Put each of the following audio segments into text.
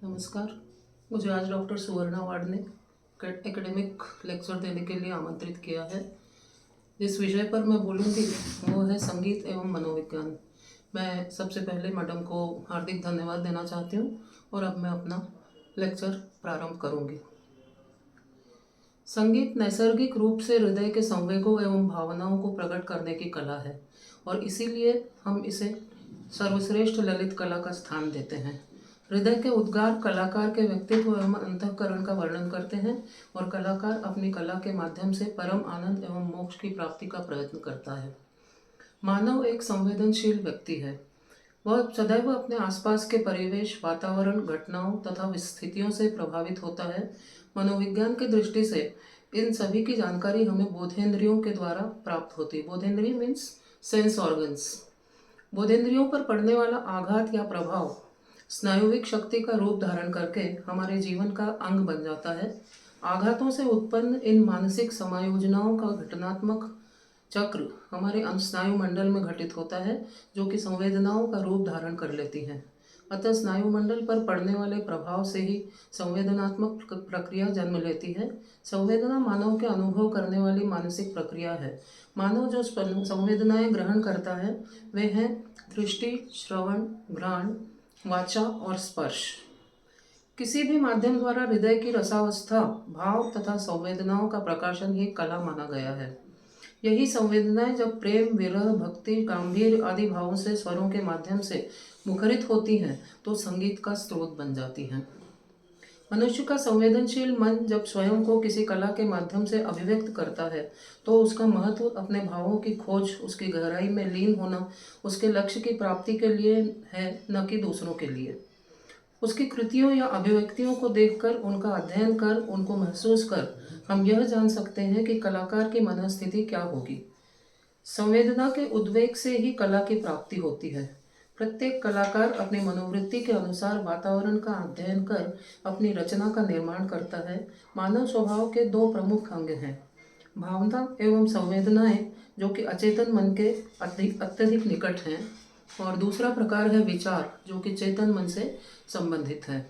नमस्कार। मुझे आज डॉक्टर सुवर्णा वार्ड ने एकेडमिक लेक्चर देने के लिए आमंत्रित किया है। जिस विषय पर मैं बोलूँगी वो है संगीत एवं मनोविज्ञान। मैं सबसे पहले मैडम को हार्दिक धन्यवाद देना चाहती हूँ और अब मैं अपना लेक्चर प्रारंभ करूँगी। संगीत नैसर्गिक रूप से हृदय के संवेगों एवं भावनाओं को प्रकट करने की कला है और इसीलिए हम इसे सर्वश्रेष्ठ ललित कला का स्थान देते हैं। हृदय के उद्गार कलाकार के व्यक्तित्व एवं अंतःकरण का वर्णन करते हैं और कलाकार अपनी कला के माध्यम से परम आनंद एवं मोक्ष की प्राप्ति का प्रयत्न करता है। मानव एक संवेदनशील व्यक्ति है। वह सदैव अपने आसपास के परिवेश, वातावरण, घटनाओं तथा स्थितियों से प्रभावित होता है। मनोविज्ञान की दृष्टि से इन सभी की जानकारी हमें बोधेंद्रियों के द्वारा प्राप्त होती है। बोधेंद्रिय मीन्स सेंस ऑर्गन्स। बोधेंद्रियों पर पड़ने वाला आघात या प्रभाव स्नायुविक शक्ति का रूप धारण करके हमारे जीवन का अंग बन जाता है। आघातों से उत्पन्न इन मानसिक समायोजनाओं का घटनात्मक चक्र हमारे स्नायु मंडल में घटित होता है, जो कि संवेदनाओं का रूप धारण कर लेती हैं। अतः स्नायु मंडल पर पड़ने वाले प्रभाव से ही संवेदनात्मक प्रक्रिया जन्म लेती है। संवेदना मानव के अनुभव करने वाली मानसिक प्रक्रिया है। मानव जो संवेदनाएं ग्रहण करता है वे हैं दृष्टि, श्रवण, घ्राण, वाचा और स्पर्श। किसी भी माध्यम द्वारा हृदय की रसावस्था, भाव तथा संवेदनाओं का प्रकाशन ही कला माना गया है। यही संवेदनाएं जब प्रेम, विरह, भक्ति, गांधीर्य आदि भावों से स्वरों के माध्यम से मुखरित होती हैं तो संगीत का स्रोत बन जाती हैं। मनुष्य का संवेदनशील मन जब स्वयं को किसी कला के माध्यम से अभिव्यक्त करता है तो उसका महत्व अपने भावों की खोज, उसकी गहराई में लीन होना, उसके लक्ष्य की प्राप्ति के लिए है, न कि दूसरों के लिए। उसकी कृतियों या अभिव्यक्तियों को देखकर, उनका अध्ययन कर, उनको महसूस कर हम यह जान सकते हैं कि कलाकार की मनस्थिति क्या होगी। संवेदना के उद्वेग से ही कला की प्राप्ति होती है। प्रत्येक कलाकार अपनी मनोवृत्ति के अनुसार वातावरण का अध्ययन कर अपनी रचना का निर्माण करता है। मानव स्वभाव के दो प्रमुख अंग हैं, भावना एवं संवेदनाएं, जो कि अचेतन मन के अत्यधिक निकट हैं, और दूसरा प्रकार है विचार, जो कि चेतन मन से संबंधित है।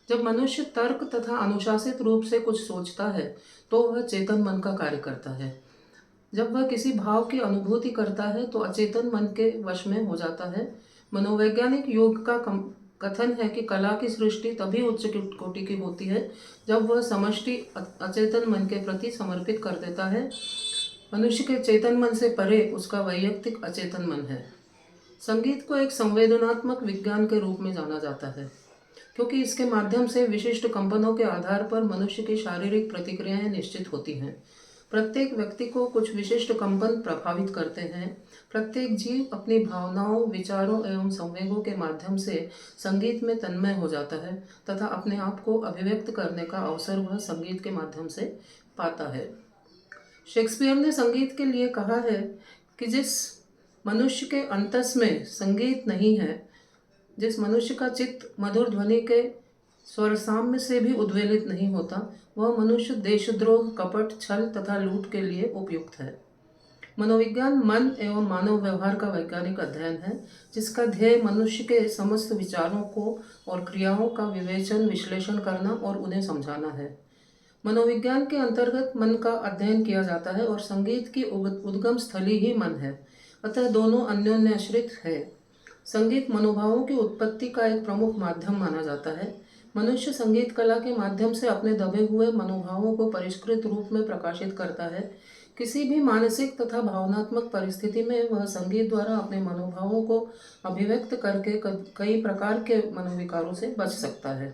जब मनुष्य तर्क तथा अनुशासित रूप से कुछ सोचता है तो वह चेतन मन का कार्य करता है। जब वह किसी भाव की अनुभूति करता है तो अचेतन मन के वश में हो जाता है। मनोवैज्ञानिक योग का कथन है कि कला की सृष्टि तभी उच्च कोटि की होती है जब वह समष्टि अचेतन मन के प्रति समर्पित कर देता है। मनुष्य के चेतन मन से परे उसका वैयक्तिक अचेतन मन है। संगीत को एक संवेदनात्मक विज्ञान के रूप में जाना जाता है क्योंकि इसके माध्यम से विशिष्ट कंपनों के आधार पर मनुष्य की शारीरिक प्रतिक्रियाएं निश्चित होती हैं। प्रत्येक व्यक्ति को कुछ विशिष्ट कंपन प्रभावित करते हैं। प्रत्येक जीव अपनी भावनाओं, विचारों एवं संवेगों के माध्यम से संगीत में तन्मय हो जाता है तथा अपने आप को अभिव्यक्त करने का अवसर वह संगीत के माध्यम से पाता है। शेक्सपियर ने संगीत के लिए कहा है कि जिस मनुष्य के अंतस में संगीत नहीं है, जिस मनुष्य का चित्त मधुर ध्वनि के स्वर साम्य से भी उद्वेलित नहीं होता, वह मनुष्य देशद्रोह, कपट, छल तथा लूट के लिए उपयुक्त है। मनोविज्ञान मन एवं मानव व्यवहार का वैज्ञानिक अध्ययन है जिसका ध्येय मनुष्य के समस्त विचारों को और क्रियाओं का विवेचन, विश्लेषण करना और उन्हें समझाना है। मनोविज्ञान के अंतर्गत मन का अध्ययन किया जाता है और संगीत की उद्गम स्थली ही मन है, अतः दोनों अन्योन्याश्रित है। संगीत मनोभावों की उत्पत्ति का एक प्रमुख माध्यम माना जाता है। मनुष्य संगीत कला के माध्यम से अपने दबे हुए मनोभावों को परिष्कृत रूप में प्रकाशित करता है। किसी भी मानसिक तथा भावनात्मक परिस्थिति में वह संगीत द्वारा अपने मनोभावों को अभिव्यक्त करके कई प्रकार के मनोविकारों से बच सकता है।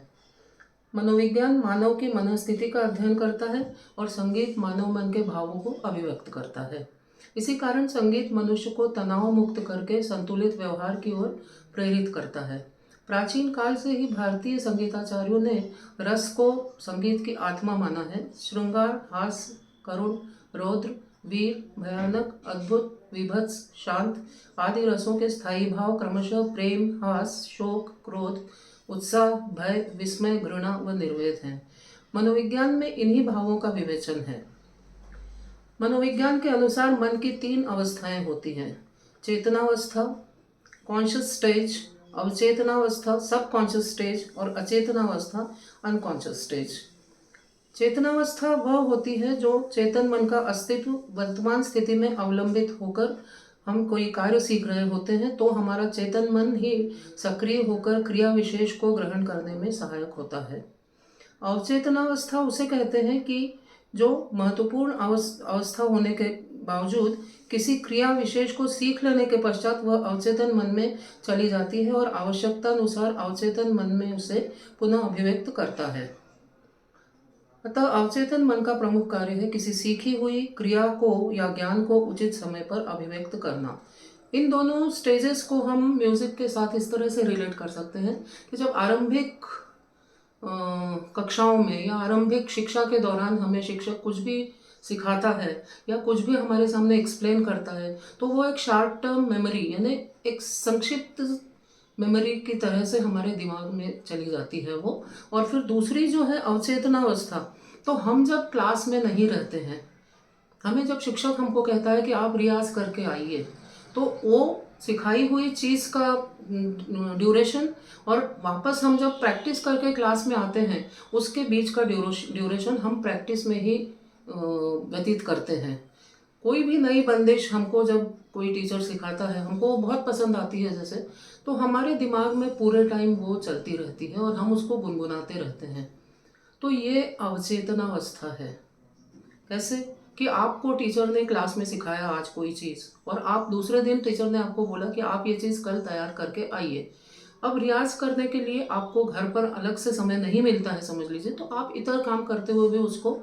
मनोविज्ञान मानव की मनस्थिति का अध्ययन करता है और संगीत मानव मन के भावों को अभिव्यक्त करता है। इसी कारण संगीत मनुष्य को तनाव मुक्त करके संतुलित व्यवहार की ओर प्रेरित करता है। प्राचीन काल से ही भारतीय संगीताचार्यों ने रस को संगीत की आत्मा माना है। श्रृंगार, हास्य, करुण, रौद्र, वीर, भयानक, अद्भुत, विभत्स, शांत आदि रसों के स्थायी भाव क्रमशः प्रेम, हास्य, शोक, क्रोध, उत्साह, भय, विस्मय, घृणा व निर्वेद हैं। मनोविज्ञान में इन्हीं भावों का विवेचन है। मनोविज्ञान के अनुसार मन की तीन अवस्थाएं होती हैं, चेतनावस्था, कॉन्शियस स्टेज अवचेतनावस्था सबकॉन्शियस स्टेज और अचेतनावस्था अनकॉन्शियस स्टेज। चेतनावस्था वह होती है जो चेतन मन का अस्तित्व वर्तमान स्थिति में अवलंबित होकर हम कोई कार्य सीख रहे होते हैं तो हमारा चेतन मन ही सक्रिय होकर क्रिया विशेष को ग्रहण करने में सहायक होता है। अवचेतनावस्था उसे कहते हैं कि जो महत्वपूर्ण अवस्था होने के बावजूद किसी क्रिया विशेष को सीख लेने के पश्चात वह अवचेतन मन में चली जाती है और आवश्यकता अनुसार अवचेतन मन में उसे पुनः अभिव्यक्त करता है। अतः अवचेतन मन का प्रमुख कार्य है किसी सीखी हुई क्रिया को या ज्ञान को उचित समय पर अभिव्यक्त करना। इन दोनों स्टेजेस को हम म्यूजिक के साथ इस तरह से रिलेट कर सकते हैं कि जब आरंभिक कक्षाओं में या आरंभिक शिक्षा के दौरान हमें शिक्षक कुछ भी सिखाता है या कुछ भी हमारे सामने एक्सप्लेन करता है तो वो एक शॉर्ट टर्म मेमोरी यानी एक संक्षिप्त मेमोरी की तरह से हमारे दिमाग में चली जाती है वो। और फिर दूसरी जो है अवचेतनावस्था, तो हम जब क्लास में नहीं रहते हैं, हमें जब शिक्षक हमको कहता है कि आप रियाज करके आइए, तो वो सिखाई हुई चीज़ का ड्यूरेशन और वापस हम जब प्रैक्टिस करके क्लास में आते हैं उसके बीच का ड्यूरेशन हम प्रैक्टिस में ही व्यतीत करते हैं। कोई भी नई बंदिश हमको जब कोई टीचर सिखाता है हमको वो बहुत पसंद आती है जैसे, तो हमारे दिमाग में पूरे टाइम वो चलती रहती है और हम उसको गुनगुनाते रहते हैं। तो ये अवचेतनावस्था है। कैसे कि आपको टीचर ने क्लास में सिखाया आज कोई चीज़ और आप दूसरे दिन टीचर ने आपको बोला कि आप ये चीज़ कल तैयार करके आइए। अब रियाज करने के लिए आपको घर पर अलग से समय नहीं मिलता है समझ लीजिए, तो आप इतर काम करते हुए भी उसको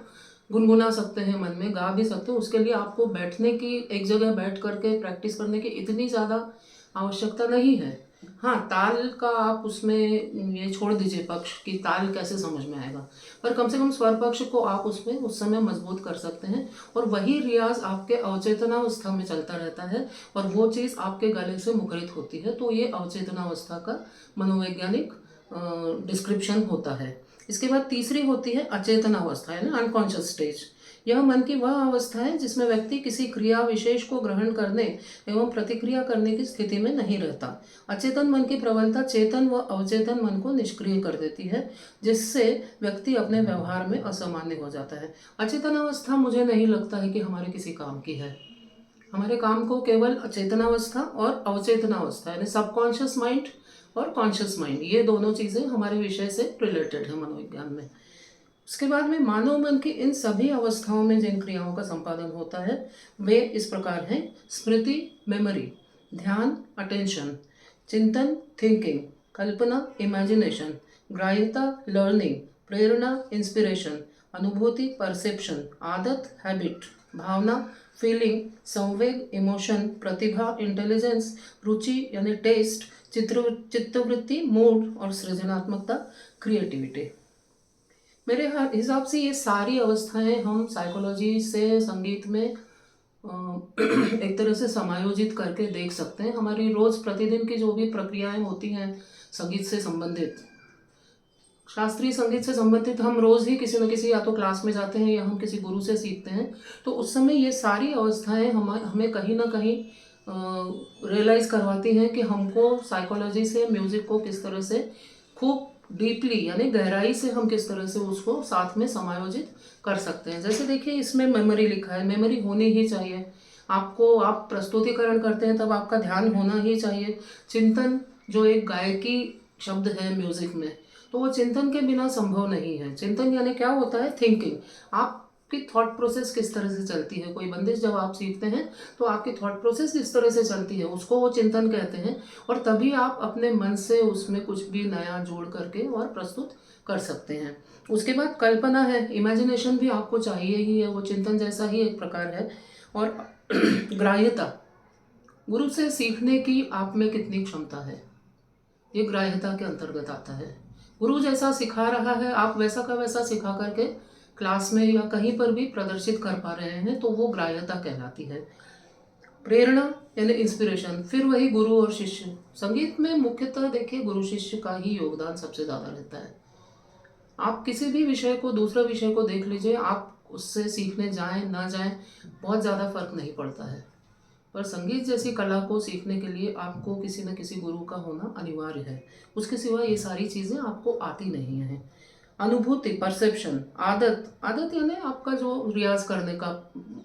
गुनगुना सकते हैं, मन में गा भी सकते हो। उसके लिए आपको बैठने की, एक जगह बैठ करके प्रैक्टिस करने की इतनी ज़्यादा आवश्यकता नहीं है। हाँ, ताल का आप उसमें ये छोड़ दीजिए पक्ष कि ताल कैसे समझ में आएगा, पर कम से कम स्वर पक्ष को आप उसमें उस समय मजबूत कर सकते हैं और वही रियाज आपके अवचेतनावस्था में चलता रहता है और वो चीज़ आपके गले से मुखरित होती है। तो ये अवचेतनावस्था का मनोवैज्ञानिक डिस्क्रिप्शन होता है। इसके बाद तीसरी होती है अचेतनावस्था यानी अनकॉन्शियस स्टेज। यह मन की वह अवस्था है जिसमें व्यक्ति किसी क्रिया विशेष को ग्रहण करने एवं प्रतिक्रिया करने की स्थिति में नहीं रहता। अचेतन मन की प्रबलता चेतन व अवचेतन मन को निष्क्रिय कर देती है, जिससे व्यक्ति अपने व्यवहार में असामान्य हो जाता है। अचेतन अवस्था मुझे नहीं लगता है कि हमारे किसी काम की है। हमारे काम को केवल अचेतनावस्था और अवचेतनावस्था यानी सबकॉन्शियस माइंड और कॉन्शियस माइंड, ये दोनों चीज़ें हमारे विषय से रिलेटेड है मनोविज्ञान में। उसके बाद में मानव मन की इन सभी अवस्थाओं में जिन क्रियाओं का संपादन होता है वे इस प्रकार हैं: स्मृति मेमोरी, ध्यान अटेंशन, चिंतन थिंकिंग, कल्पना इमेजिनेशन, ग्राह्यता लर्निंग, प्रेरणा इंस्पिरेशन, अनुभूति परसेप्शन, आदत हैबिट, भावना फीलिंग, संवेग इमोशन, प्रतिभा इंटेलिजेंस, रुचि यानी टेस्ट, चित्तवृत्ति मूड और सृजनात्मकता क्रिएटिविटी। मेरे हिसाब से ये सारी अवस्थाएं हम साइकोलॉजी से संगीत में एक तरह से समायोजित करके देख सकते हैं। हमारी रोज़ प्रतिदिन की जो भी प्रक्रियाएं होती हैं संगीत से संबंधित, शास्त्रीय संगीत से संबंधित, हम रोज़ ही किसी न किसी या तो क्लास में जाते हैं या हम किसी गुरु से सीखते हैं, तो उस समय ये सारी अवस्थाएं हमें कहीं ना कहीं रियलाइज़ करवाती हैं कि हमको साइकोलॉजी से म्यूज़िक को किस तरह से खूब डीपली यानी गहराई से हम किस तरह से उसको साथ में समायोजित कर सकते हैं। जैसे देखिए इसमें मेमोरी लिखा है, मेमोरी होनी ही चाहिए। आपको, आप प्रस्तुतिकरण करते हैं तब आपका ध्यान होना ही चाहिए। चिंतन जो एक गायकी शब्द है म्यूज़िक में, तो वो चिंतन के बिना संभव नहीं है। चिंतन यानी क्या होता है? थिंकिंग। आपकी थॉट प्रोसेस किस तरह से चलती है, कोई बंदिश जब आप सीखते हैं तो आपकी थॉट प्रोसेस किस तरह से चलती है, उसको वो चिंतन कहते हैं। और तभी आप अपने मन से उसमें कुछ भी नया जोड़ करके और प्रस्तुत कर सकते हैं। उसके बाद कल्पना है, इमेजिनेशन भी आपको चाहिए ही है, वो चिंतन जैसा ही एक प्रकार है। और ग्राह्यता, गुरु से सीखने की आप में कितनी क्षमता है, ये ग्राह्यता के अंतर्गत आता है। गुरु जैसा सिखा रहा है, आप वैसा का वैसा सिखा करके क्लास में या कहीं पर भी प्रदर्शित कर पा रहे हैं, तो वो ग्राह्यता कहलाती है। प्रेरणा यानी इंस्पिरेशन, फिर वही गुरु और शिष्य। संगीत में मुख्यतः देखिए गुरु शिष्य का ही योगदान सबसे ज़्यादा रहता है। आप किसी भी विषय को, दूसरे विषय को देख लीजिए, आप उससे सीखने जाएं ना जाएं बहुत ज़्यादा फर्क नहीं पड़ता है। पर संगीत जैसी कला को सीखने के लिए आपको किसी न किसी गुरु का होना अनिवार्य है। उसके सिवा ये सारी चीज़ें आपको आती नहीं हैं। अनुभूति, परसेप्शन, आदत, आदत यानी आपका जो रियाज़ करने का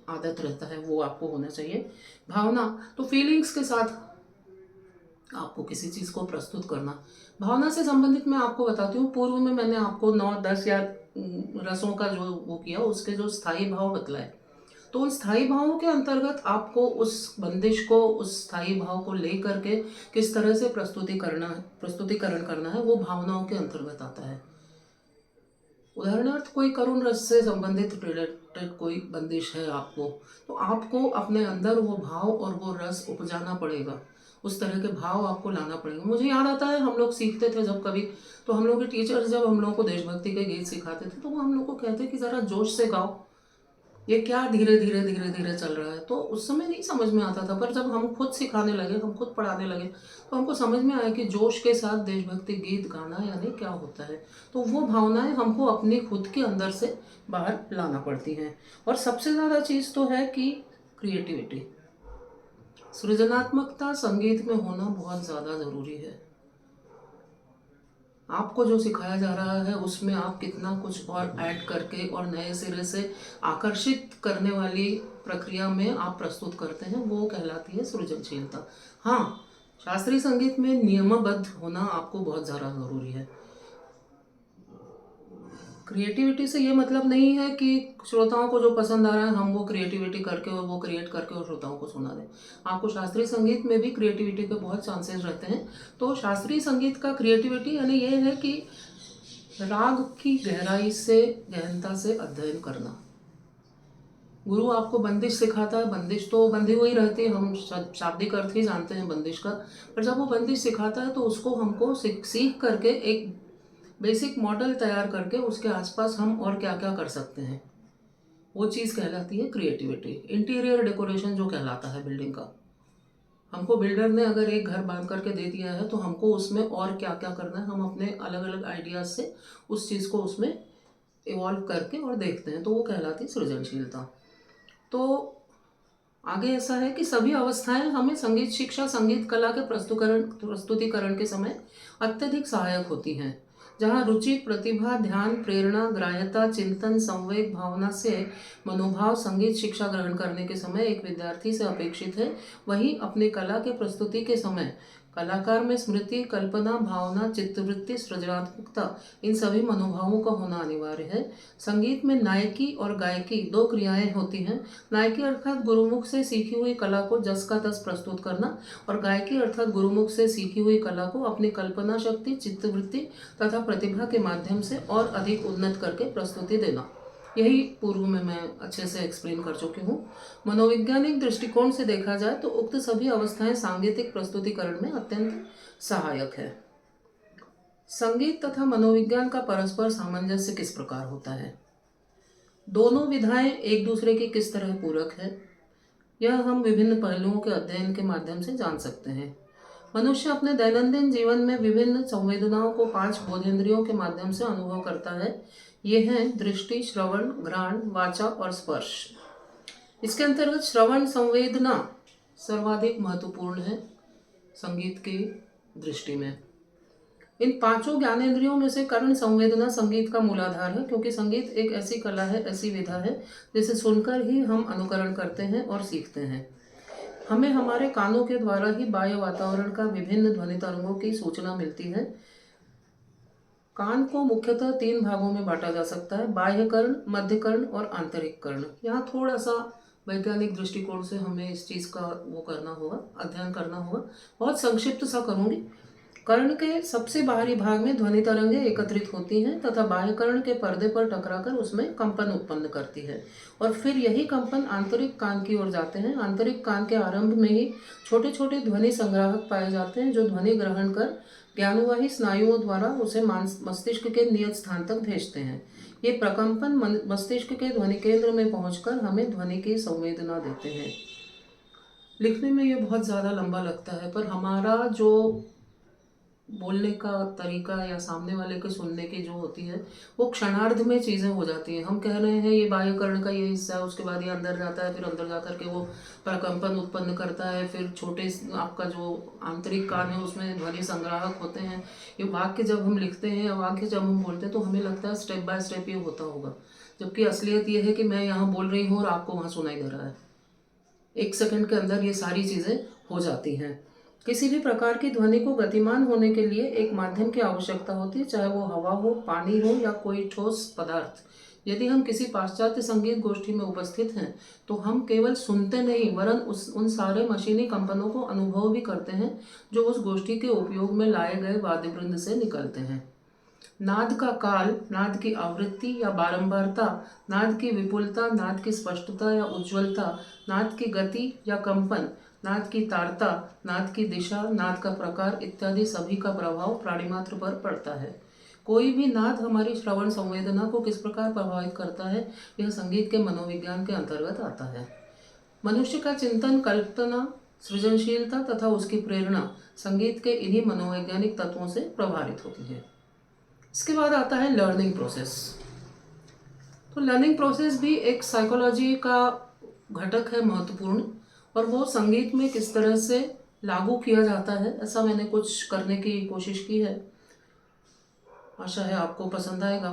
आदत रहता है वो आपको होना चाहिए। भावना, तो फीलिंग्स के साथ आपको किसी चीज़ को प्रस्तुत करना। भावना से संबंधित मैं आपको बताती हूँ, पूर्व में मैंने आपको 9-10 या रसों का जो वो किया, उसके जो स्थायी भाव बतलाए। तो उन स्थायी भावों के अंतर्गत आपको उस बंदिश को, उस स्थायी भाव को लेकर के किस तरह से प्रस्तुतिकरण करना है, वो भावनाओं के अंतर्गत आता है। उदाहरणार्थ कोई करुण रस से संबंधित रिलेटेड कोई बंदिश है आपको, तो आपको अपने अंदर वो भाव और वो रस उपजाना पड़ेगा। उस तरह के भाव आपको लाना पड़ेगा। मुझे याद आता है, हम लोग सीखते थे जब कभी, तो हम लोग के टीचर्स जब हम लोग को देशभक्ति के गीत सिखाते थे, तो वो हम लोग को कहते कि ज़रा जोश से गाओ, ये क्या धीरे धीरे धीरे धीरे चल रहा है। तो उस समय नहीं समझ में आता था, पर जब हम खुद सिखाने लगे, हम खुद पढ़ाने लगे, तो हमको समझ में आया कि जोश के साथ देशभक्ति गीत गाना यानी क्या होता है। तो वो भावनाएं हमको अपनी खुद के अंदर से बाहर लाना पड़ती हैं। और सबसे ज़्यादा चीज़ तो है कि क्रिएटिविटी, सृजनात्मकता संगीत में होना बहुत ज़्यादा ज़रूरी है। आपको जो सिखाया जा रहा है उसमें आप कितना कुछ और ऐड करके और नए सिरे से आकर्षित करने वाली प्रक्रिया में आप प्रस्तुत करते हैं, वो कहलाती है सृजनशीलता। हाँ, शास्त्रीय संगीत में नियमबद्ध होना आपको बहुत ज़्यादा ज़रूरी है। क्रिएटिविटी से ये मतलब नहीं है कि श्रोताओं को जो पसंद आ रहा है हम वो क्रिएटिविटी करके और वो क्रिएट करके और श्रोताओं को सुना दें। आपको शास्त्रीय संगीत में भी क्रिएटिविटी के बहुत चांसेस रहते हैं। तो शास्त्रीय संगीत का क्रिएटिविटी यानी ये है कि राग की गहराई से, गहनता से अध्ययन करना। गुरु आपको बंदिश सिखाता है, बंदिश तो बंधी हुई रहती है, हम शाब्दिक अर्थ ही जानते हैं बंदिश का, पर जब वो बंदिश सिखाता है तो उसको हमको सीख करके एक बेसिक मॉडल तैयार करके उसके आसपास हम और क्या क्या कर सकते हैं, वो चीज़ कहलाती है क्रिएटिविटी। इंटीरियर डेकोरेशन जो कहलाता है बिल्डिंग का, हमको बिल्डर ने अगर एक घर बांध करके दे दिया है तो हमको उसमें और क्या क्या करना है, हम अपने अलग अलग आइडियाज़ से उस चीज़ को उसमें इवॉल्व करके और देखते हैं, तो वो कहलाती सृजनशीलता। तो आगे ऐसा है कि सभी अवस्थाएं हमें संगीत शिक्षा, संगीत कला के प्रस्तुतिकरण के समय अत्यधिक सहायक होती हैं। जहाँ रुचि, प्रतिभा, ध्यान, प्रेरणा, ग्राह्यता, चिंतन, संवेग, भावना से मनोभाव संगीत शिक्षा ग्रहण करने के समय एक विद्यार्थी से अपेक्षित है, वहीं अपनी कला के प्रस्तुति के समय कलाकार में स्मृति, कल्पना, भावना, चित्तवृत्ति, सृजनात्मकता, इन सभी मनोभावों का होना अनिवार्य है। संगीत में नायकी और गायकी दो क्रियाएं होती हैं। नायकी अर्थात गुरुमुख से सीखी हुई कला को जस का तस प्रस्तुत करना, और गायकी अर्थात गुरुमुख से सीखी हुई कला को अपनी कल्पना शक्ति, चित्तवृत्ति तथा प्रतिभा के माध्यम से और अधिक उन्नत करके प्रस्तुति देना। यही पूर्व में मैं अच्छे से एक्सप्लेन कर चुकी हूँ। मनोवैज्ञानिक दृष्टिकोण से देखा जाए तो उक्त सभी अवस्थाएं सांगीतिक प्रस्तुतिकरण में अत्यंत सहायक है। संगीत तथा मनोविज्ञान का परस्पर सामंजस्य किस प्रकार होता है, दोनों विधाएं एक दूसरे की किस तरह पूरक है, यह हम विभिन्न पहलुओं के अध्ययन के माध्यम से जान सकते हैं। मनुष्य अपने दैनंदिन जीवन में विभिन्न संवेदनाओं को 5 बोधेंद्रियों के माध्यम से अनुभव करता है। ये हैं दृष्टि, श्रवण, घ्राण, वाचा और स्पर्श। इसके अंतर्गत श्रवण संवेदना सर्वाधिक महत्वपूर्ण है संगीत की दृष्टि में। इन 5 ज्ञानेंद्रियों में से कर्ण संवेदना संगीत का मूलाधार है, क्योंकि संगीत एक ऐसी कला है, ऐसी विधा है जिसे सुनकर ही हम अनुकरण करते हैं और सीखते हैं। हमें हमारे कानों के द्वारा ही बाह्य वातावरण का विभिन्न ध्वनि तरंगों की सूचना मिलती है। कान को मुख्यतः 3 भागों में बांटा जा सकता है, बाह्य कर्ण, मध्य कर्ण और आंतरिक कर्ण। यहाँ थोड़ा सा वैज्ञानिक दृष्टिकोण से हमें इस चीज़ का वो करना होगा, अध्ययन करना होगा। बहुत संक्षिप्त सा करूँगी। कर्ण के सबसे बाहरी भाग में ध्वनि तरंगें एकत्रित होती हैं तथा बाह्य कर्ण के पर्दे पर टकराकर उसमें कंपन उत्पन्न करती है, और फिर यही कंपन आंतरिक कान की ओर जाते हैं। आंतरिक कान के आरंभ में ही छोटे छोटे ध्वनि संग्राहक पाए जाते हैं, जो ध्वनि ग्रहण कर ज्ञानवाही स्नायुओं द्वारा उसे मस्तिष्क के नियत स्थान तक भेजते हैं। ये प्रकंपन मस्तिष्क के ध्वनि केंद्र में पहुंचकर हमें ध्वनि की संवेदना देते हैं। लिखने में ये बहुत ज़्यादा लंबा लगता है, पर हमारा जो बोलने का तरीका या सामने वाले के सुनने की जो होती है वो क्षणार्ध में चीज़ें हो जाती हैं। हम कह रहे हैं ये बाह्यकर्ण का ये हिस्सा है, उसके बाद ये अंदर जाता है, फिर अंदर जा कर के वो प्रकंपन उत्पन्न करता है, फिर छोटे आपका जो आंतरिक कान है उसमें ध्वनि संग्राहक होते हैं। ये वाक्य जब हम लिखते हैं या वाक्य जब हम बोलते हैं तो हमें लगता है स्टेप बाय स्टेप ये होता होगा, जबकि असलियत ये है कि मैं यहाँ बोल रही हूँ और आपको वहाँ सुनाई दे रहा है। 1 सेकंड के अंदर ये सारी चीज़ें हो जाती हैं। किसी भी प्रकार की ध्वनि को गतिमान होने के लिए एक माध्यम की आवश्यकता होती है, चाहे वो हवा हो, पानी हो या कोई ठोस पदार्थ। यदि हम किसी पाश्चात्य संगीत गोष्ठी में उपस्थित हैं तो हम केवल सुनते नहीं वरन उन सारे मशीनी कंपनों को अनुभव भी करते हैं जो उस गोष्ठी के उपयोग में लाए गए वाद्यवृंद से निकलते हैं। नाद का काल, नाद की आवृत्ति या बारंबारता, नाद की विपुलता, नाद की स्पष्टता या उज्ज्वलता, नाद की गति या कंपन, नाद की तारता, नाद की दिशा, नाद का प्रकार इत्यादि सभी का प्रभाव प्राणिमात्र पर पड़ता है। कोई भी नाद हमारी श्रवण संवेदना को किस प्रकार प्रभावित करता है, यह संगीत के मनोविज्ञान के अंतर्गत आता है। मनुष्य का चिंतन, कल्पना, सृजनशीलता तथा उसकी प्रेरणा संगीत के इन्हीं मनोवैज्ञानिक तत्वों से प्रभावित होती है। इसके बाद आता है लर्निंग प्रोसेस। तो लर्निंग प्रोसेस भी एक साइकोलॉजी का घटक है महत्वपूर्ण, और वो संगीत में किस तरह से लागू किया जाता है ऐसा मैंने कुछ करने की कोशिश की है। आशा है आपको पसंद आएगा।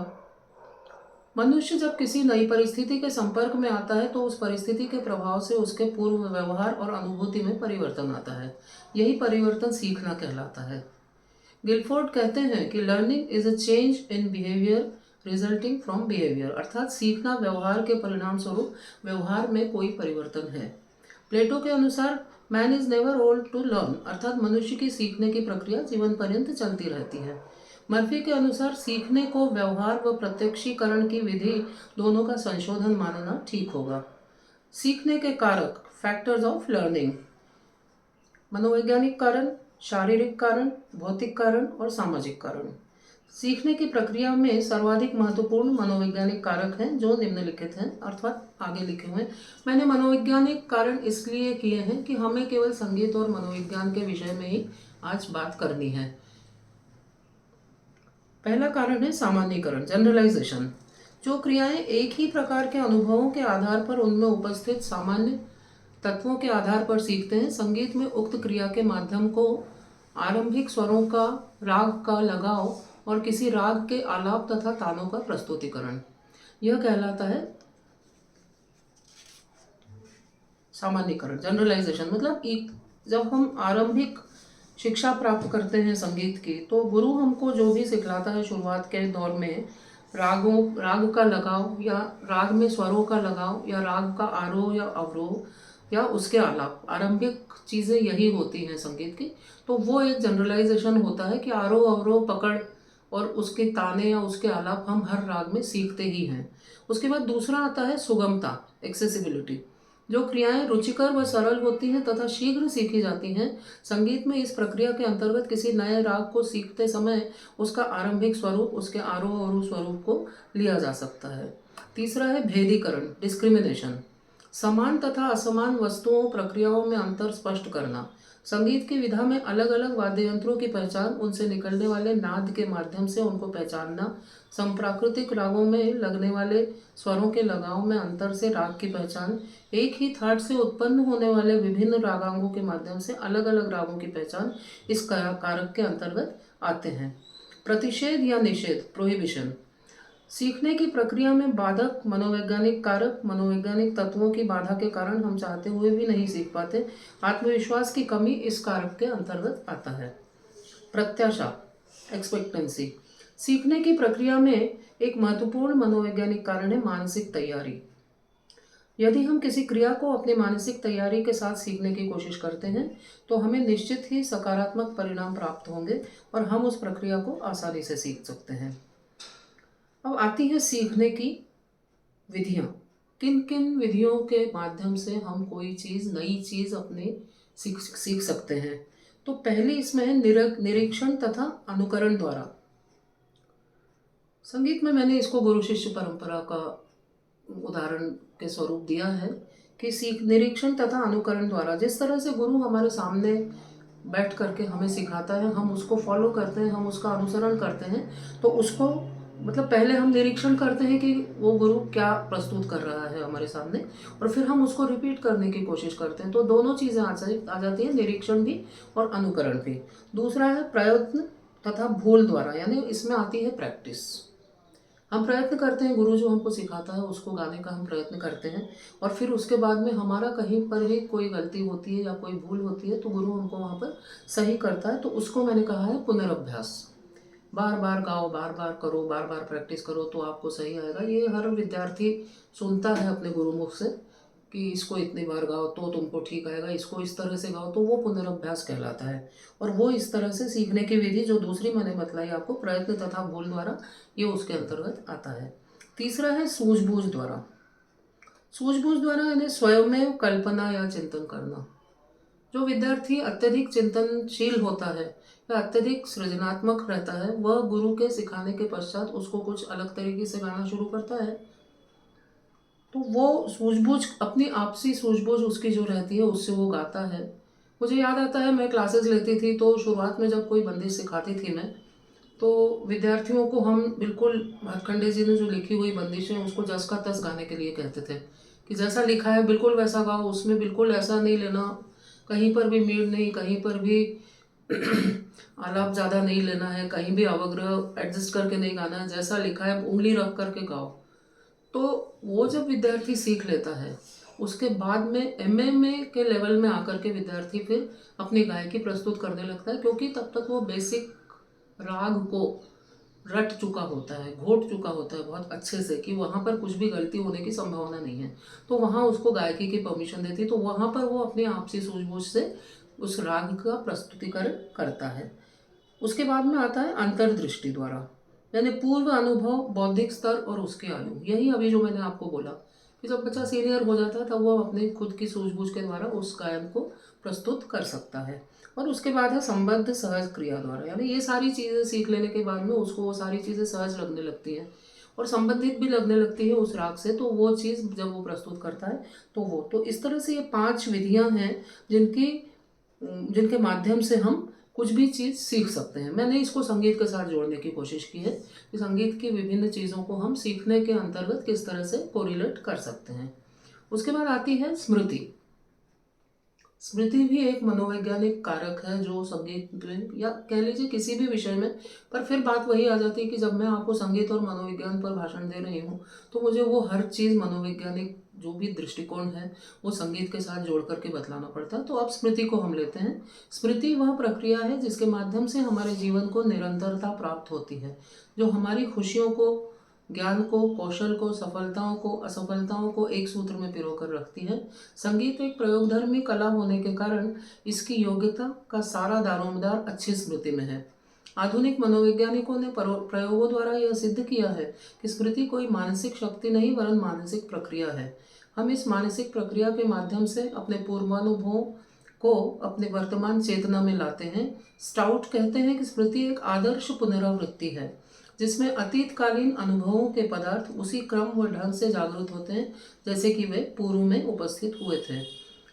मनुष्य जब किसी नई परिस्थिति के संपर्क में आता है तो उस परिस्थिति के प्रभाव से उसके पूर्व व्यवहार और अनुभूति में परिवर्तन आता है। यही परिवर्तन सीखना कहलाता है। गिलफोर्ड कहते हैं कि learning is a change in behaviour resulting from behaviour, अर्थात सीखना व्यवहार के परिणाम स्वरूप व्यवहार में कोई परिवर्तन है। प्लेटो के अनुसार man is never old to learn, अर्थात मनुष्य की सीखने की प्रक्रिया जीवन पर्यंत चलती रहती है। मर्फी के अनुसार सीखने को व्यवहार व प्रत्यक्षीकरण की विधि दोनों का संशोधन मानना ठीक होगा। सीखने के कारक, फैक्टर्स ऑफ लर्निंग, मनोवैज्ञानिक कारण, शारीरिक कारण, भौतिक कारण और सामाजिक कारण। सीखने की प्रक्रिया में सर्वाधिक महत्वपूर्ण मनोवैज्ञानिक कारक हैं जो निम्नलिखित हैं, अर्थात आगे लिखे हुए हैं। मैंने मनोवैज्ञानिक कारण इसलिए किए हैं कि हमें केवल संगीत और मनोविज्ञान के विषय में ही आज बात करनी है। पहला कारण है सामान्यीकरण, जनरलाइजेशन। जो क्रियाएं एक ही प्रकार के अनुभवों के आधार पर उनमें उपस्थित सामान्य तत्वों के आधार पर सीखते हैं, संगीत में उक्त क्रिया के माध्यम को आरंभिक स्वरों का, राग का लगाव और किसी राग के आलाप तथा तानों का प्रस्तुतिकरण, यह कहलाता है सामान्यीकरण, जनरलाइजेशन। मतलब जब हम आरंभिक शिक्षा प्राप्त करते हैं संगीत की तो गुरु हमको जो भी सिखलाता है शुरुआत के दौर में, राग का लगाव या राग में स्वरों का लगाव या राग का आरोह या अवरोह या उसके आलाप, आरंभिक चीज़ें यही होती हैं संगीत की। तो वो एक जनरलाइजेशन होता है कि आरोह अवरोह पकड़ और उसके ताने या उसके आलाप हम हर राग में सीखते ही हैं। उसके बाद दूसरा आता है सुगमता, एक्सेसिबिलिटी। जो क्रियाएं रुचिकर व सरल होती हैं तथा शीघ्र सीखी जाती हैं, संगीत में इस प्रक्रिया के अंतर्गत किसी नए राग को सीखते समय उसका आरंभिक स्वरूप, उसके आरोह अवरोह स्वरूप को लिया जा सकता है। तीसरा है भेदीकरण, डिस्क्रिमिनेशन। समान तथा असमान वस्तुओं, प्रक्रियाओं में अंतर स्पष्ट करना। संगीत की विधा में अलग अलग वाद्य यंत्रों की पहचान, उनसे निकलने वाले नाद के माध्यम से उनको पहचानना, संप्राकृतिक रागों में लगने वाले स्वरों के लगाव में अंतर से राग की पहचान, एक ही थाट से उत्पन्न होने वाले विभिन्न रागांगों के माध्यम से अलग अलग रागों की पहचान इस कारक के अंतर्गत आते हैं। प्रतिषेध या निषेध, प्रोहिबिशन। सीखने की प्रक्रिया में बाधक मनोवैज्ञानिक कारक, मनोवैज्ञानिक तत्वों की बाधा के कारण हम चाहते हुए भी नहीं सीख पाते। आत्मविश्वास की कमी इस कारक के अंतर्गत आता है। प्रत्याशा, एक्सपेक्टेंसी। सीखने की प्रक्रिया में एक महत्वपूर्ण मनोवैज्ञानिक कारण है मानसिक तैयारी। यदि हम किसी क्रिया को अपनी मानसिक तैयारी के साथ सीखने की कोशिश करते हैं तो हमें निश्चित ही सकारात्मक परिणाम प्राप्त होंगे और हम उस प्रक्रिया को आसानी से सीख सकते हैं। अब आती है सीखने की विधियाँ। किन किन विधियों के माध्यम से हम कोई चीज़, नई चीज़ अपने सीख सकते हैं। तो पहली इसमें है निरीक्षण तथा अनुकरण द्वारा। संगीत में मैंने इसको गुरु शिष्य परंपरा का उदाहरण के स्वरूप दिया है कि निरीक्षण तथा अनुकरण द्वारा, जिस तरह से गुरु हमारे सामने बैठ करके हमें सिखाता है, हम उसको फॉलो करते हैं, हम उसका अनुसरण करते हैं, तो उसको मतलब पहले हम निरीक्षण करते हैं कि वो गुरु क्या प्रस्तुत कर रहा है हमारे सामने, और फिर हम उसको रिपीट करने की कोशिश करते हैं। तो दोनों चीज़ें आ जाती हैं, निरीक्षण भी और अनुकरण भी। दूसरा है प्रयत्न तथा भूल द्वारा, यानी इसमें आती है प्रैक्टिस। हम प्रयत्न करते हैं, गुरु जो हमको सिखाता है उसको गाने का हम प्रयत्न करते हैं, और फिर उसके बाद में हमारा कहीं पर भी कोई गलती होती है या कोई भूल होती है तो गुरु हमको वहाँ पर सही करता है। तो उसको मैंने कहा है पुनरअभ्यास। बार बार गाओ, बार बार करो, बार बार प्रैक्टिस करो तो आपको सही आएगा। ये हर विद्यार्थी सुनता है अपने गुरुमुख से कि इसको इतनी बार गाओ तो तुमको ठीक आएगा, इसको इस तरह से गाओ, तो वो पुनरअभ्यास कहलाता है। और वो इस तरह से सीखने की विधि जो दूसरी मैंने बतलाई आपको, प्रयत्न तथा भूल द्वारा, ये उसके अंतर्गत आता है। तीसरा है सूझबूझ द्वारा। सूझबूझ द्वारा यानी स्वयं कल्पना या चिंतन करना। जो विद्यार्थी अत्यधिक चिंतनशील होता है या अत्यधिक सृजनात्मक रहता है, वह गुरु के सिखाने के पश्चात उसको कुछ अलग तरीके से गाना शुरू करता है। तो वो सूझबूझ, अपनी आपसी सूझबूझ उसकी जो रहती है उससे वो गाता है। मुझे याद आता है, मैं क्लासेस लेती थी तो शुरुआत में जब कोई बंदिश सिखाती थी मैं, तो विद्यार्थियों को हम बिल्कुल भातखंडे जी ने जो लिखी हुई बंदिशें उसको जस का तस गाने के लिए कहते थे कि जैसा लिखा है बिल्कुल वैसा गाओ, उसमें बिल्कुल ऐसा नहीं लेना, कहीं पर भी मीड़ नहीं, कहीं पर भी आलाप ज़्यादा नहीं लेना है, कहीं भी अवग्रह एडजस्ट करके नहीं गाना है, जैसा लिखा है उंगली रख करके गाओ। तो वो जब विद्यार्थी सीख लेता है, उसके बाद में एमए के लेवल में आकर के विद्यार्थी फिर अपनी गायकी प्रस्तुत करने लगता है, क्योंकि तब तक वो बेसिक राग को रट चुका होता है, घोट चुका होता है बहुत अच्छे से कि वहाँ पर कुछ भी गलती होने की संभावना नहीं है। तो वहाँ उसको गायकी की परमिशन देती, तो वहाँ पर वो अपने आपसी सूझबूझ से उस राग का प्रस्तुतिकरण करता है। उसके बाद में आता है अंतर्दृष्टि द्वारा, यानी पूर्व अनुभव, बौद्धिक स्तर और उसकी आयु। यही अभी जो मैंने आपको बोला कि जब बच्चा सीनियर हो जाता है तब वो अपने खुद की सूझबूझ के द्वारा उस गायन को प्रस्तुत कर सकता है। और उसके बाद है संबद्ध सहज क्रिया द्वारा, यानी ये सारी चीज़ें सीख लेने के बाद में उसको वो सारी चीज़ें सहज लगने लगती हैं और संबंधित भी लगने लगती है उस राग से, तो वो चीज़ जब वो प्रस्तुत करता है तो इस तरह से ये 5 विधियां हैं जिनकी जिनके माध्यम से हम कुछ भी चीज़ सीख सकते हैं। मैंने इसको संगीत के साथ जोड़ने की कोशिश की है कि संगीत की विभिन्न चीज़ों को हम सीखने के अंतर्गत किस तरह से कोरिलेट कर सकते हैं। उसके बाद आती है स्मृति। स्मृति भी एक मनोवैज्ञानिक कारक है जो संगीत में या कह लीजिए किसी भी विषय में, पर फिर बात वही आ जाती है कि जब मैं आपको संगीत और मनोविज्ञान पर भाषण दे रही हूँ तो मुझे वो हर चीज़ मनोवैज्ञानिक जो भी दृष्टिकोण है वो संगीत के साथ जोड़ करके बतलाना पड़ता है। तो अब स्मृति को हम लेते हैं। स्मृति वह प्रक्रिया है जिसके माध्यम से हमारे जीवन को निरंतरता प्राप्त होती है, जो हमारी खुशियों को, ज्ञान को, कौशल को, सफलताओं को, असफलताओं को एक सूत्र में पिरो कर रखती है। संगीत एक प्रयोगधर्मी कला होने के कारण इसकी योग्यता का सारा दारोमदार अच्छी स्मृति में है। आधुनिक मनोवैज्ञानिकों ने प्रयोगों द्वारा यह सिद्ध किया है कि स्मृति कोई मानसिक शक्ति नहीं वरन मानसिक प्रक्रिया है। हम इस मानसिक प्रक्रिया के माध्यम से अपने पूर्वानुभवों को अपने वर्तमान चेतना में लाते हैं। स्टाउट कहते हैं कि स्मृति एक आदर्श पुनरावृत्ति है जिसमें अतीतकालीन अनुभवों के पदार्थ उसी क्रम व ढंग से जागृत होते हैं जैसे कि वे पूर्व में उपस्थित हुए थे।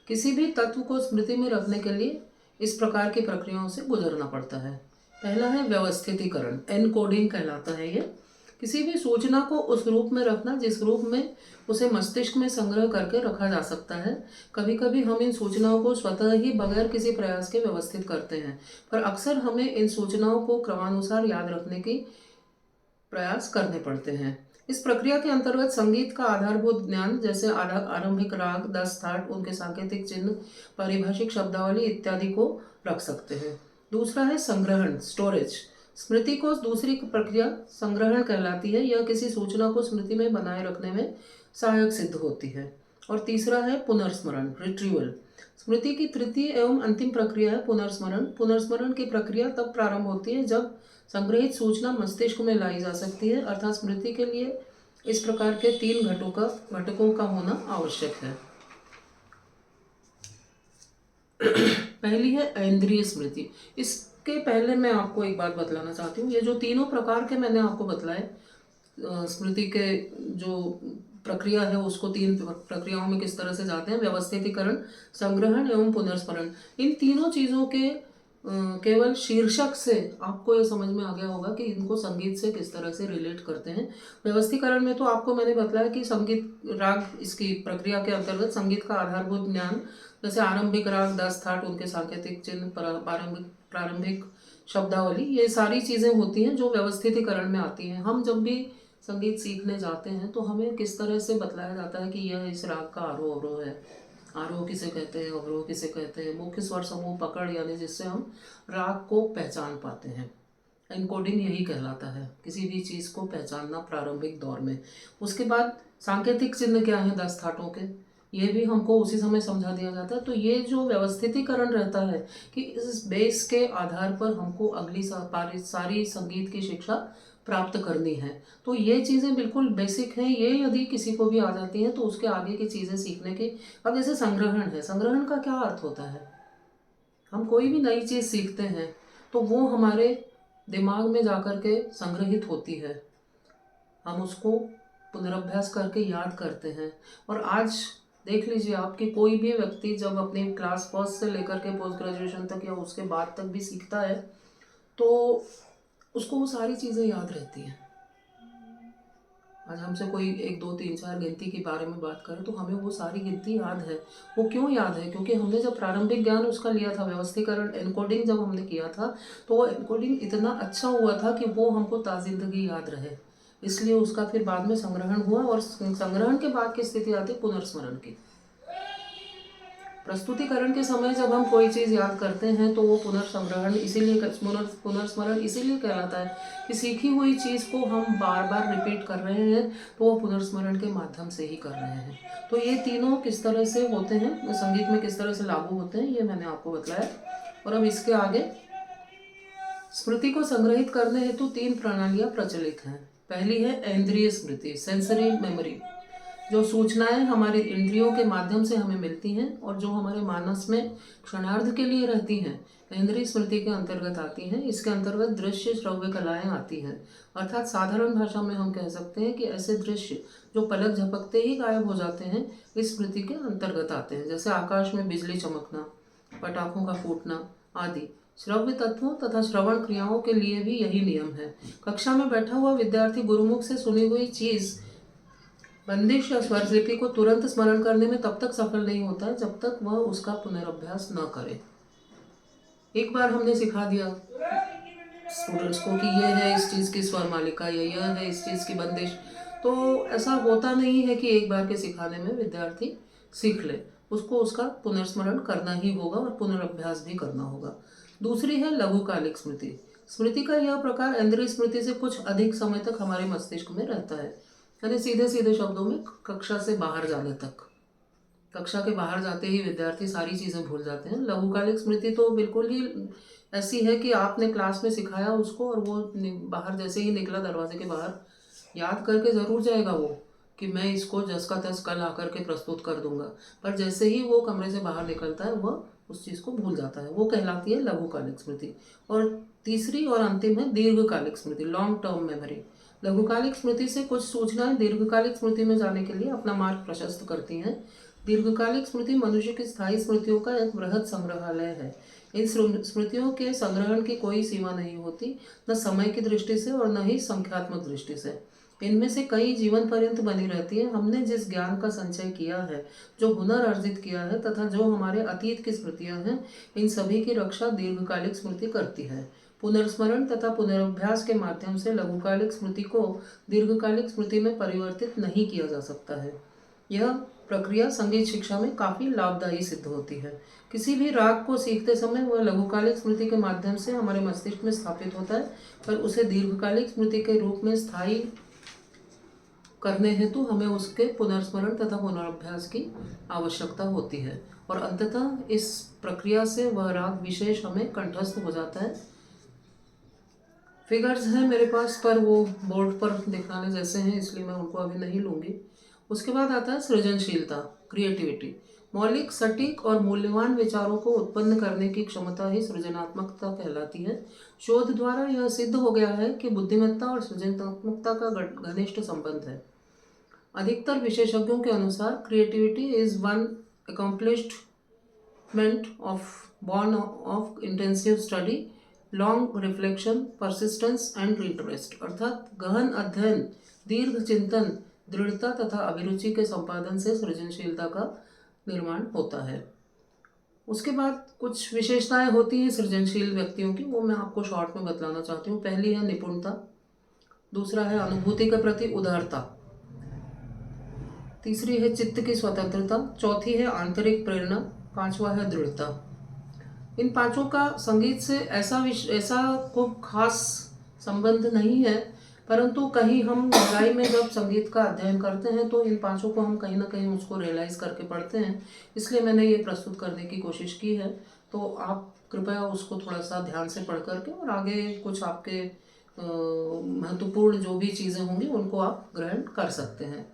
किसी भी तत्व को स्मृति में रखने के लिए इस प्रकार की प्रक्रियाओं से गुजरना पड़ता है। पहला है व्यवस्थितीकरण, एनकोडिंग कहलाता है ये। किसी भी सूचना को उस रूप में रखना जिस रूप में उसे मस्तिष्क में संग्रह करके रखा जा सकता है। कभी कभी हम इन सूचनाओं को स्वतः ही बगैर किसी प्रयास के व्यवस्थित करते हैं, पर अक्सर हमें इन सूचनाओं को क्रमानुसार याद रखने की प्रयास करने पड़ते हैं। इस प्रक्रिया के अंतर्गत संगीत का आधारभूत ज्ञान जैसे आरंभिक राग, 10 थाट, उनके सांकेतिक चिन्ह, पारिभाषिक शब्दावली इत्यादि को रख सकते हैं। दूसरा है संग्रहण, स्टोरेज। स्मृति को दूसरी प्रक्रिया संग्रहण कहलाती है। यह किसी सूचना को स्मृति में बनाए रखने में सहायक सिद्ध होती है। और तीसरा है पुनर्स्मरण, रिट्रीवल। स्मृति की तृतीय एवं अंतिम प्रक्रिया है पुनर्स्मरण। पुनर्स्मरण की प्रक्रिया तब प्रारंभ होती है जब संग्रहित सूचना मस्तिष्क में लाई जा सकती है, अर्थात स्मृति के लिए इस प्रकार के 3 घटकों का होना आवश्यक है। पहली है इंद्रिय स्मृति। इसके पहले मैं आपको एक बात बतलाना चाहती हूँ। ये जो तीनों प्रकार के मैंने आपको बतलाए स्मृति के जो प्रक्रिया है उसको 3 प्रक्रियाओं में किस तरह से जाते हैं, व्यवस्थितीकरण, संग्रहण एवं पुनर्स्मरण। इन तीनों चीज़ों के केवल शीर्षक से आपको ये समझ में आ गया होगा कि इनको संगीत से किस तरह से रिलेट करते हैं। व्यवस्थीकरण में तो आपको मैंने बताया कि संगीत राग इसकी प्रक्रिया के अंतर्गत संगीत का आधारभूत ज्ञान, जैसे आरंभिक राग, 10 थाट, उनके सांकेतिक चिन्ह, प्रारंभिक शब्दावली, ये सारी चीज़ें होती हैं जो व्यवस्थितीकरण में आती हैं। हम जब भी संगीत सीखने जाते हैं तो हमें किस तरह से बतलाया जाता है कि यह इस राग का आरोह अवरोह है, आरोह किसे कहते हैं, अवरोह किसे कहते हैं, मुख्य स्वर समूह पकड़, यानी जिससे हम राग को पहचान पाते हैं। एनकोडिंग यही कहलाता है, किसी भी चीज़ को पहचानना प्रारंभिक दौर में। उसके बाद सांकेतिक चिन्ह क्या है 10 थाटों के, ये भी हमको उसी समय समझा दिया जाता है। तो ये जो व्यवस्थितीकरण रहता है कि इस बेस के आधार पर हमको अगली सारी संगीत की शिक्षा प्राप्त करनी है। तो ये चीज़ें बिल्कुल बेसिक हैं, ये यदि किसी को भी आ जाती हैं तो उसके आगे की चीज़ें सीखने की। अब जैसे संग्रहण है, संग्रहण का क्या अर्थ होता है? हम कोई भी नई चीज़ सीखते हैं तो वो हमारे दिमाग में जाकर के संग्रहित होती है, हम उसको पुनरअभ्यास करके याद करते हैं। और आज देख लीजिए आप कि कोई भी व्यक्ति जब अपनी क्लास फर्स्ट से लेकर के पोस्ट ग्रेजुएशन तक या उसके बाद तक भी सीखता है तो उसको वो सारी चीज़ें याद रहती हैं। आज हमसे कोई 1 2 3 4 गिनती के बारे में बात करें तो हमें वो सारी गिनती याद है। वो क्यों याद है? क्योंकि हमने जब प्रारंभिक ज्ञान उसका लिया था, व्यवस्थीकरण, एनकोडिंग जब हमने किया था तो वो एनकोडिंग इतना अच्छा हुआ था कि वो हमको ताज़िंदगी याद रहे। इसलिए उसका फिर बाद में संग्रहण हुआ, और संग्रहण के बाद की स्थिति आती पुनर्स्मरण की। प्रस्तुतिकरण के समय जब हम कोई चीज़ याद करते हैं तो वो पुनर्संग्रहण इसीलिए पुनर्स्मरण इसीलिए कहलाता है कि सीखी हुई चीज़ को हम बार बार रिपीट कर रहे हैं तो वो पुनर्स्मरण के माध्यम से ही कर रहे हैं। तो ये तीनों किस तरह से होते हैं, संगीत में किस तरह से लागू होते हैं, ये मैंने आपको बताया। और अब इसके आगे स्मृति को संग्रहित करने हेतु 3 प्रणालियाँ प्रचलित हैं। पहली है इंद्रिय स्मृति, सेंसरी मेमोरी, जो सूचनाएं हमारे इंद्रियों के माध्यम से हमें मिलती हैं और जो हमारे मानस में क्षणार्ध के लिए रहती हैं, इंद्रिय स्मृति के अंतर्गत आती हैं। इसके अंतर्गत दृश्य श्रव्य कलाएं आती हैं, अर्थात साधारण भाषा में हम कह सकते हैं कि ऐसे दृश्य जो पलक झपकते ही गायब हो जाते हैं इस स्मृति के अंतर्गत आते हैं, जैसे आकाश में बिजली चमकना, पटाखों का फूटना आदि। श्रव्य तत्वों तथा श्रवण क्रियाओं के लिए भी यही नियम है। कक्षा में बैठा हुआ विद्यार्थी गुरुमुख से सुनी हुई चीज़, बंदिश या स्वरलिपि को तुरंत स्मरण करने में तब तक सफल नहीं होता है जब तक वह उसका पुनर्अभ्यास न करे। एक बार हमने सिखा दिया स्टूडेंट्स को कि यह है इस चीज़ की स्वर मालिका या यह है इस चीज़ की बंदिश, तो ऐसा होता नहीं है कि एक बार के सिखाने में विद्यार्थी सीख ले। उसको उसका पुनर्स्मरण करना ही होगा और पुनर्अभ्यास भी करना होगा। दूसरी है लघुकालिक स्मृति। स्मृति का यह प्रकार इंद्रिय स्मृति से कुछ अधिक समय तक हमारे मस्तिष्क में रहता है, यानी सीधे सीधे शब्दों में कक्षा से बाहर जाने तक। कक्षा के बाहर जाते ही विद्यार्थी सारी चीज़ें भूल जाते हैं। लघुकालिक स्मृति तो बिल्कुल ही ऐसी है कि आपने क्लास में सिखाया उसको और वो बाहर जैसे ही निकला दरवाजे के बाहर याद करके ज़रूर जाएगा वो कि मैं इसको जस का तस कल आकर के प्रस्तुत कर दूंगा, पर जैसे ही वो कमरे से बाहर निकलता है वह उस चीज़ को भूल जाता है। वो कहलाती है लघुकालिक स्मृति। और तीसरी और अंतिम है दीर्घकालिक स्मृति, लॉन्ग टर्म मेमोरी। लघुकालिक स्मृति से कुछ सूचनाएं दीर्घकालिक स्मृति में जाने के लिए अपना मार्ग प्रशस्त करती हैं। दीर्घकालिक स्मृति मनुष्य की स्थायी स्मृतियों का एक बृहद संग्रहालय है। इन स्मृतियों के संग्रहण की कोई सीमा नहीं होती, न समय की दृष्टि से और न ही संख्यात्मक दृष्टि से। इनमें से कई जीवन पर्यंत बनी रहती है। हमने जिस ज्ञान का संचय किया है, जो हुनर अर्जित किया है तथा जो हमारे अतीत की स्मृतियां हैं, इन सभी की रक्षा दीर्घकालिक स्मृति करती है। पुनर्स्मरण तथा पुनर्अभ्यास के माध्यम से लघुकालिक स्मृति को दीर्घकालिक स्मृति में परिवर्तित नहीं किया जा सकता है। यह प्रक्रिया संगीत शिक्षा में काफ़ी लाभदायी सिद्ध होती है। किसी भी राग को सीखते समय वह लघुकालिक स्मृति के माध्यम से हमारे मस्तिष्क में स्थापित होता है, पर उसे दीर्घकालिक स्मृति के रूप में स्थायी करने हेतु हमें उसके पुनर्स्मरण तथा पुनर्अभ्यास की आवश्यकता होती है। और अंततः इस प्रक्रिया से वह राग विशेष हमें कंठस्थ हो जाता है। फिगर्स हैं मेरे पास, पर वो बोर्ड पर दिखाने जैसे हैं इसलिए मैं उनको अभी नहीं लूँगी। उसके बाद आता है सृजनशीलता, क्रिएटिविटी। मौलिक, सटीक और मूल्यवान विचारों को उत्पन्न करने की क्षमता ही सृजनात्मकता कहलाती है। शोध द्वारा यह सिद्ध हो गया है कि बुद्धिमत्ता और सृजनात्मकता का घनिष्ठ संबंध है। अधिकतर विशेषज्ञों के अनुसार creativity is one accomplishment of born of intensive study, long reflection, persistence and interest। अर्थात गहन अध्ययन, दीर्घ चिंतन, दृढ़ता तथा अभिरुचि के संपादन से सृजनशीलता का निर्माण होता है। उसके बाद कुछ विशेषताएं होती हैं सृजनशील व्यक्तियों की, वो मैं आपको शॉर्ट में बतलाना चाहती हूँ। पहली है निपुणता, दूसरा है अनुभूति के प्रति उदारता, तीसरी है चित्त की स्वतंत्रता, चौथी है आंतरिक प्रेरणा, पांचवा है दृढ़ता। इन पांचों का संगीत से ऐसा खूब खास संबंध नहीं है, परंतु कहीं हम गहराई में जब संगीत का अध्ययन करते हैं तो इन पांचों को हम कहीं ना कहीं उसको रियलाइज़ करके पढ़ते हैं, इसलिए मैंने ये प्रस्तुत करने की कोशिश की है। तो आप कृपया उसको थोड़ा सा ध्यान से पढ़ करके और आगे कुछ आपके महत्वपूर्ण जो भी चीज़ें होंगी उनको आप ग्रहण कर सकते हैं।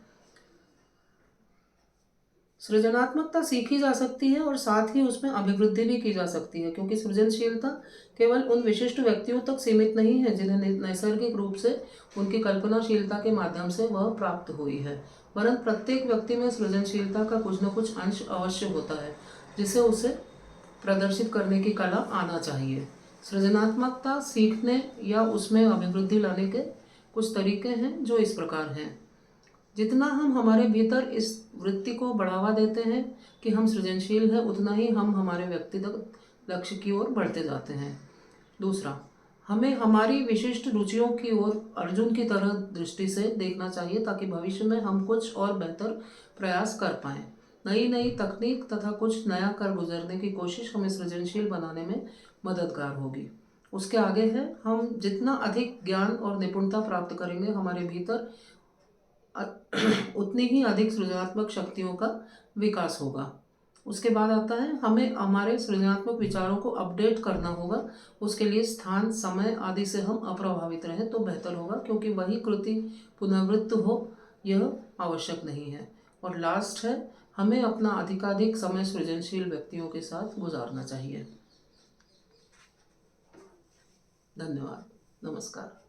सृजनात्मकता सीखी जा सकती है और साथ ही उसमें अभिवृद्धि भी की जा सकती है, क्योंकि सृजनशीलता केवल उन विशिष्ट व्यक्तियों तक सीमित नहीं है जिन्हें नैसर्गिक रूप से उनकी कल्पनाशीलता के माध्यम से वह प्राप्त हुई है, वरन प्रत्येक व्यक्ति में सृजनशीलता का कुछ न कुछ अंश अवश्य होता है जिसे उसे प्रदर्शित करने की कला आना चाहिए। सृजनात्मकता सीखने या उसमें अभिवृद्धि लाने के कुछ तरीके हैं जो इस प्रकार हैं। जितना हम हमारे भीतर इस वृत्ति को बढ़ावा देते हैं कि हम सृजनशील हैं, उतना ही हम हमारे व्यक्तिगत लक्ष्य की ओर बढ़ते जाते हैं। दूसरा, हमें हमारी विशिष्ट रुचियों की ओर अर्जुन की तरह दृष्टि से देखना चाहिए ताकि भविष्य में हम कुछ और बेहतर प्रयास कर पाएँ। नई नई तकनीक तथा कुछ नया कर गुजरने की कोशिश हमें सृजनशील बनाने में मददगार होगी। उसके आगे है, हम जितना अधिक ज्ञान और निपुणता प्राप्त करेंगे, हमारे भीतर उतनी ही अधिक सृजनात्मक शक्तियों का विकास होगा। उसके बाद आता है, हमें हमारे सृजनात्मक विचारों को अपडेट करना होगा। उसके लिए स्थान, समय आदि से हम अप्रभावित रहें तो बेहतर होगा, क्योंकि वही कृति पुनरावृत्त हो यह आवश्यक नहीं है। और लास्ट है, हमें अपना अधिकाधिक समय सृजनशील व्यक्तियों के साथ गुजारना चाहिए। धन्यवाद। नमस्कार।